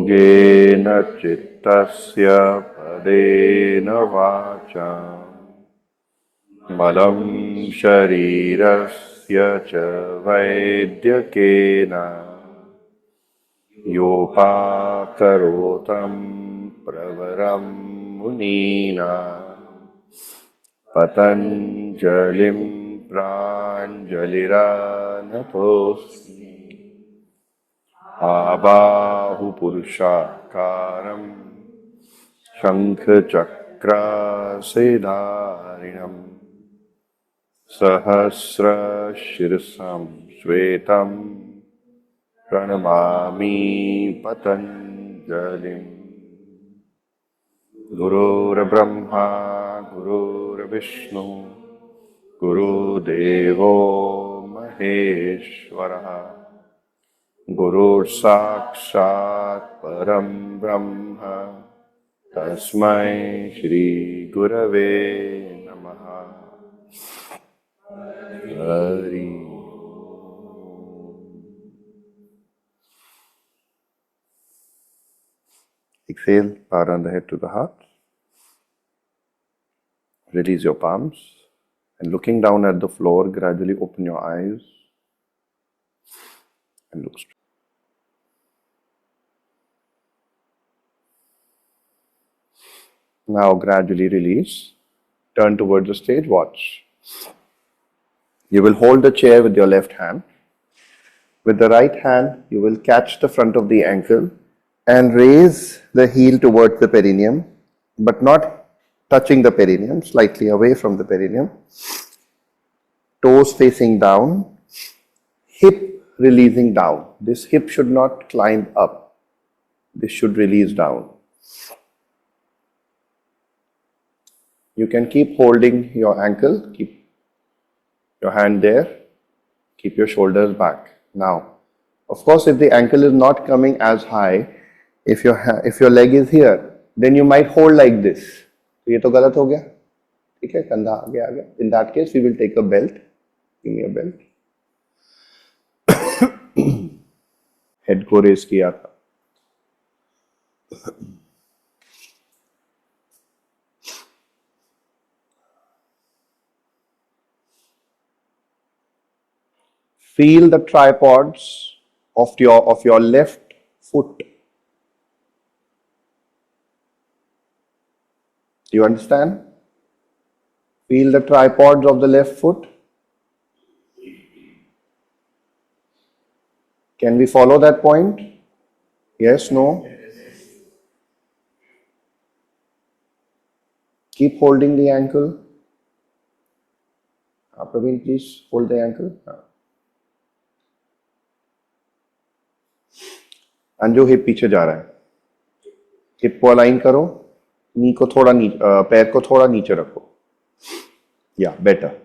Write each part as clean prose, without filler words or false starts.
योगेन चित्तस्य पदेन वाचा मलं शरीरस्य च वैद्यकेन योपाकरोतं प्रवरं मुनीना पतञ्जलिं प्राञ्जलिरानतोऽस्मि आबाहुपुरुषाकारं शङ्खचक्रासिधारिणं सहस्रशीर्षं श्वेतं प्रणमामि पतञ्जलिम् गुरुर्ब्रह्मा गुरुर्विष्णु गुरुदेवो महेश्वरः गुरुर्साक्षात् परं ब्रह्म तस्मै श्री गुरवे नमः। Hari Exhale, power on the head to the heart. Release your palms and looking down at the floor, gradually open your eyes and look straight. Now gradually release. Turn towards the stage, watch. You will hold the chair with your left hand. With the right hand, you will catch the front of the ankle and raise the heel towards the perineum, but not touching the perineum, slightly away from the perineum. Toes facing down, hip releasing down. This hip should not climb up. This should release down. You can keep holding your ankle, keep your hand there, keep your shoulders back. Now, of course, if the ankle is not coming as high, if your leg is here, then you might hold like this. तो ये तो गलत हो गया, ठीक है, कंधा आगे आ गया. In that case, we will take a belt. Give me a belt. Head को raise किया था. Feel the tripods of your left foot. Do you understand? Feel the tripods of the left foot. Can we follow that point? Yes, no? Keep holding the ankle. Praveen, please hold the ankle. Anju hip पीछे जा रहा है. Hip को align करो. नी को थोड़ा नीचे, पैर को थोड़ा नीचे रखो. या better.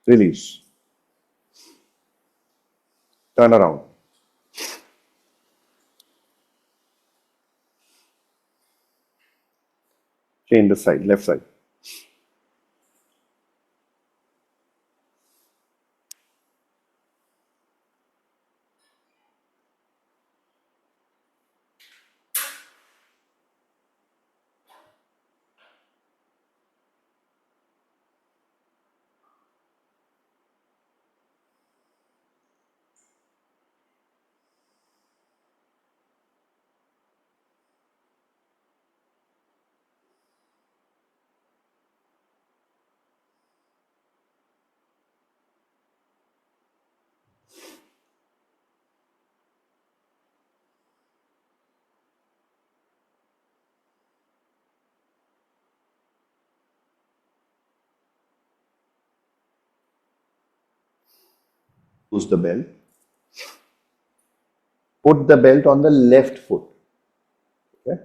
Release. Turn around. Change the side, left side. Use the belt. Put the belt on the left foot. Okay?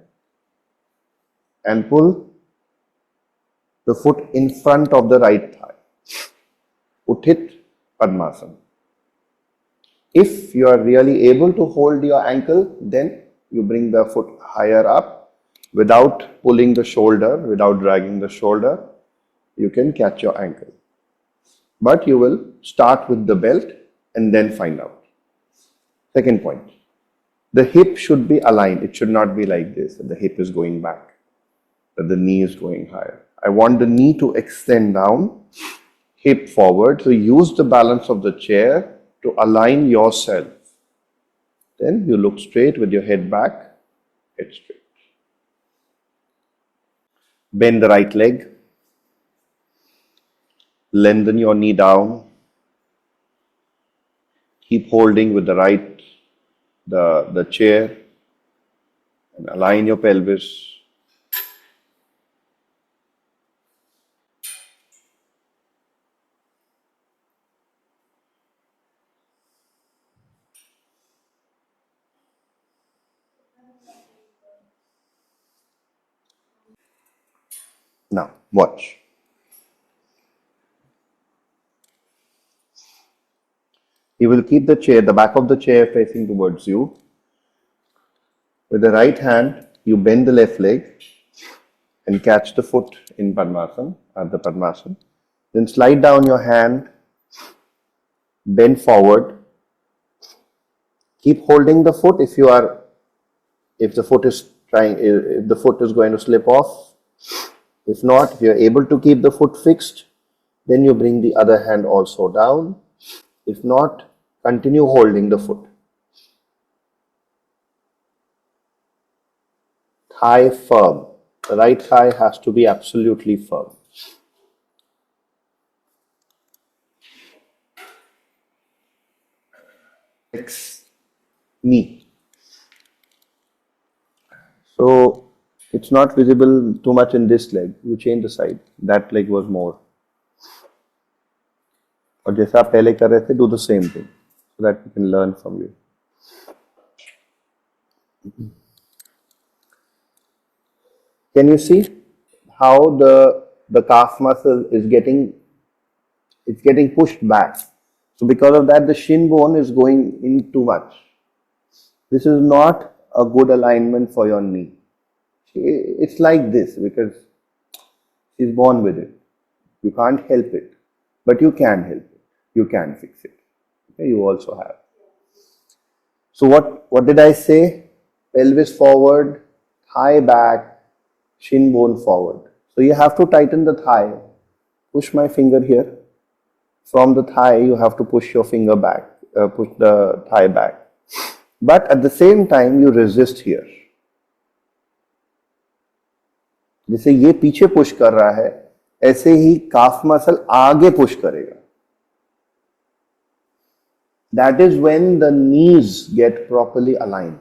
And pull the foot in front of the right thigh. Utthit Padmasana. If you are really able to hold your ankle, then you bring the foot higher up. without pulling the shoulder, without dragging the shoulder, you can catch your ankle. But you will start with the belt and then find out. Second point, the hip should be aligned. It should not be like this, that the hip is going back, that the knee is going higher. I want the knee to extend down, hip forward. So use the balance of the chair to align yourself. Then you look straight with your head back, head straight. Bend the right leg. Lengthen your knee down. Keep holding with the right, the chair, and align your pelvis. Now, watch. You will keep the chair, the back of the chair facing towards you. With the right hand, you bend the left leg and catch the foot in Padmasana, at the Padmasana. Then slide down your hand, bend forward. Keep holding the foot if the foot is going to slip off. If not, if you're able to keep the foot fixed, then you bring the other hand also down. If not, continue holding the foot. Thigh firm. The right thigh has to be absolutely firm. Next, knee. So it's not visible too much in this leg. You change the side. That leg was more. और जैसा आप पहले कर रहे थे, do the same thing so that we can learn from you. Can you see how the calf muscle is getting pushed back? So because of that, the shin bone is going in too much. This is not a good alignment for your knee. It's like this because she's born with it. You can't help it, but you can help it. You can fix it. Okay, you also have. So what did I say? Pelvis forward, thigh back, shin bone forward. So you have to tighten the thigh. Push my finger here. From the thigh, you have to push your finger back, push the thigh back. But at the same time, you resist here. जैसे ये पीछे push कर रहा है, ऐसे ही calf muscle आगे push करेगा. That is when the knees get properly aligned.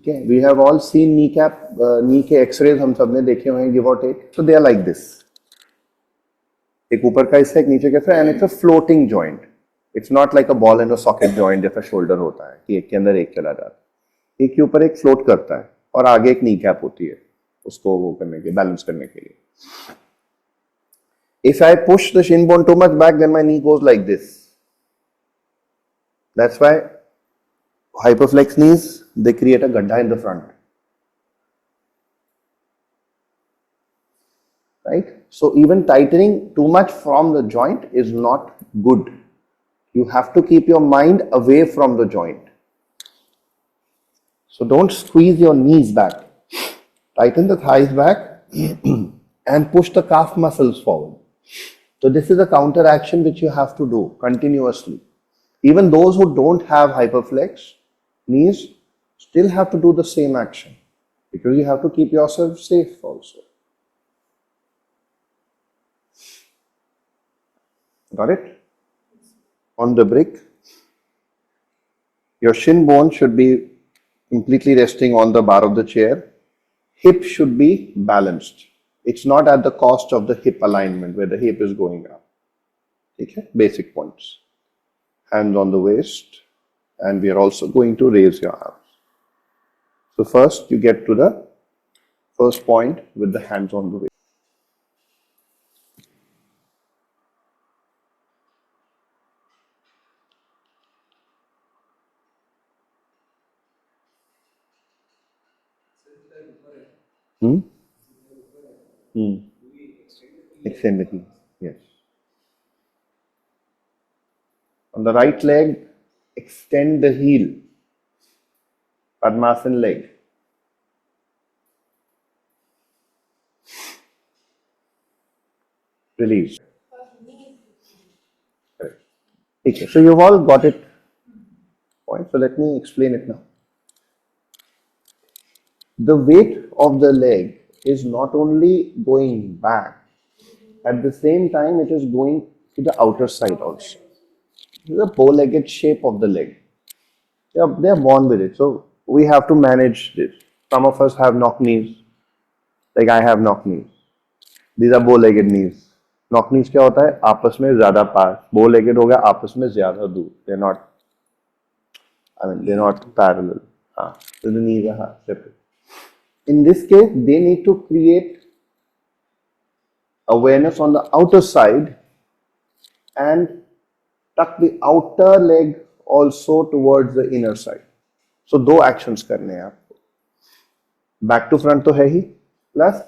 Okay, we have all seen kneecap, knee के X-rays हम सबने देखे हुए हैं, give or take. So they are like this. एक ऊपर का हिस्सा, एक नीचे का हिस्सा, and it's a floating joint. It's not like a ball and a socket joint जैसा shoulder होता है कि एक के अंदर एक चला जाता है. एक के ऊपर एक float करता है और आगे एक kneecap होती है उसको वो करने के, बैलेंस करने के लिए. If I push the shin bone too much back, then my knee goes like this. That's why hyperflex knees, they create a gadda in the front. Right? So even tightening too much from the joint is not good. You have to keep your mind away from the joint. So don't squeeze your knees back. Tighten the thighs back and push the calf muscles forward. So this is a counter action which you have to do continuously. Even those who don't have hyperflex knees still have to do the same action because you have to keep yourself safe also. Got it? On the brick, your shin bone should be completely resting on the bar of the chair. Hip should be balanced. It's not at the cost of the hip alignment where the hip is going up. Okay? Basic points. Hands on the waist, and we are also going to raise your arms. So first you get to the first point with the hands on the waist. Hmm? Hmm. Extend the heel. Yes. On the right leg, extend the heel. Padmasan leg. Release. Correct. Okay. So you've all got it. Point. So let me explain it now. The weight of the leg is not only going back, at the same time it is going to the outer side also. The bow-legged shape of the leg. They are born with it. So we have to manage this. Some of us have knock knees, like I have knock knees. These are bow-legged knees. Knock knees क्या होता है? आपस में ज़्यादा पास. Bow-legged हो गया आपस में ज़्यादा दूर. They're not parallel. So the knees are separate. In this case, they need to create awareness on the outer side and tuck the outer leg also towards the inner side. So दो actions करने हैं आपको. Back to front तो है ही, plus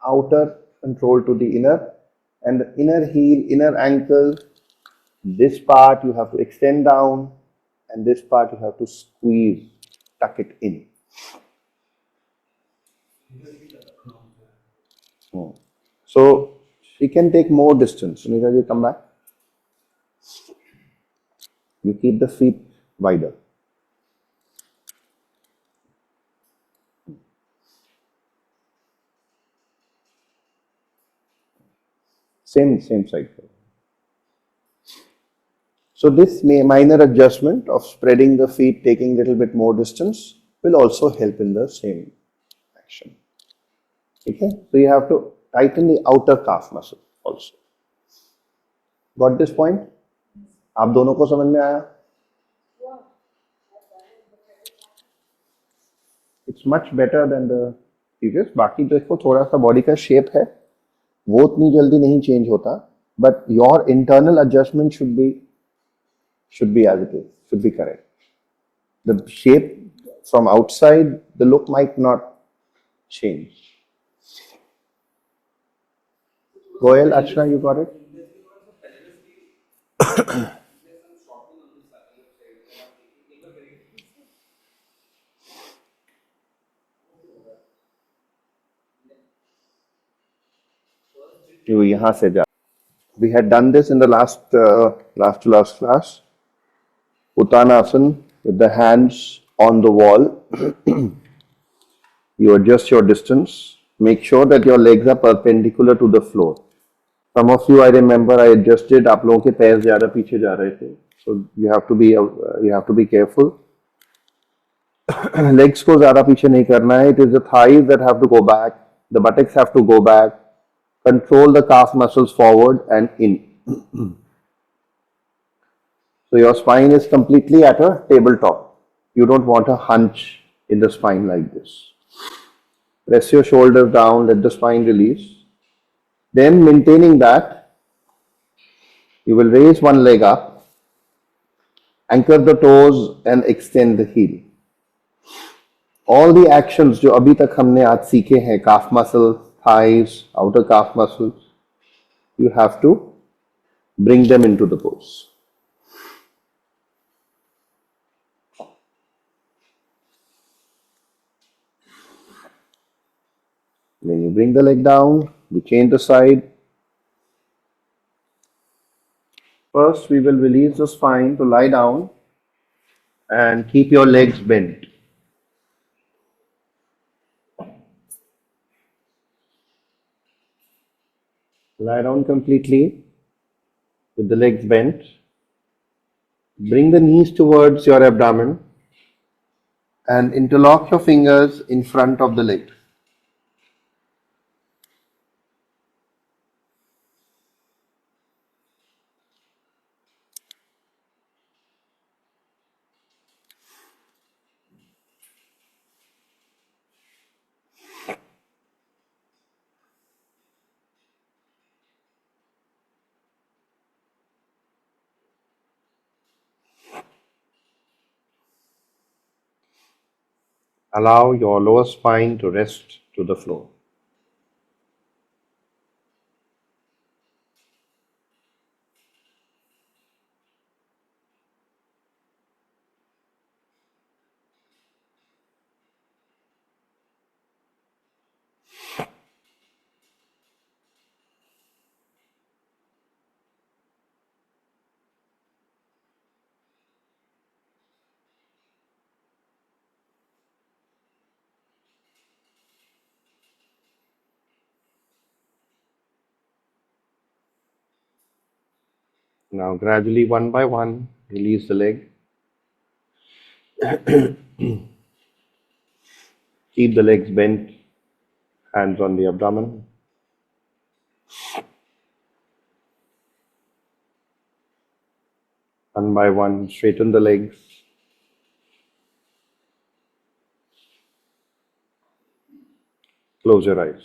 outer control to the inner, and the inner heel, inner ankle. This part you have to extend down, and this part you have to squeeze, tuck it in. So she can take more distance. Sunita, you come back. You keep the feet wider. Same side. So this minor adjustment of spreading the feet, taking a little bit more distance, will also help in the same action. Okay? So you have to tighten the outer calf muscle also. Got this point? आप दोनों को समझ में आया? It's much better than the previous. बाकी देखो थोड़ा सा बॉडी का शेप है, वो उतनी जल्दी नहीं चेंज होता, but your internal adjustment should be as it is, should be correct. The shape from outside, the look might not change. Goyal, Achna, you got it? You यहाँ से जा. We had done this in the last to last class. Uttanasana with the hands on the wall. You adjust your distance. Make sure that your legs are perpendicular to the floor. Some of you, I remember, I adjusted. आप लोगों के पैर ज़्यादा पीछे जा रहे थे. So you have to be careful. Legs को ज़्यादा पीछे नहीं करना है. It is the thighs that have to go back. The buttocks have to go back. Control the calf muscles forward and in. So your spine is completely at a tabletop. You don't want a hunch in the spine like this. Press your shoulders down, let the spine release. Then maintaining that, you will raise one leg up, anchor the toes and extend the heel. All the actions जो अभी तक हमने आज सीखे हैं, calf muscle, thighs, outer calf muscles, you have to bring them into the pose. Then you bring the leg down, you change the side. First, we will release the spine to lie down and keep your legs bent. Lie down completely with the legs bent. Bring the knees towards your abdomen and interlock your fingers in front of the leg. Allow your lower spine to rest to the floor. Now, gradually, one by one, release the leg. Keep the legs bent, hands on the abdomen. One by one, straighten the legs. Close your eyes.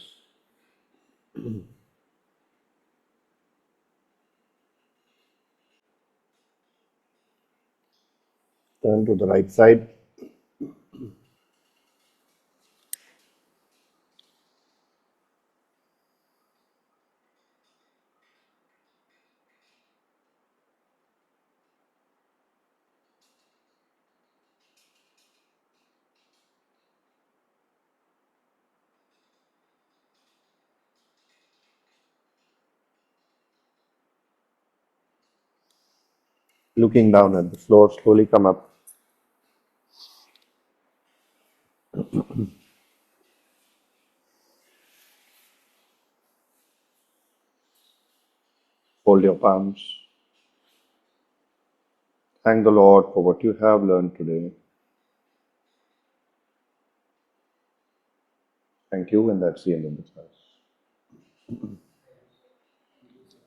Turn to the right side. Looking down at the floor, slowly come up. Hold your palms. Thank the Lord for what you have learned today. Thank you, and that's the end of the class.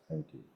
Thank you.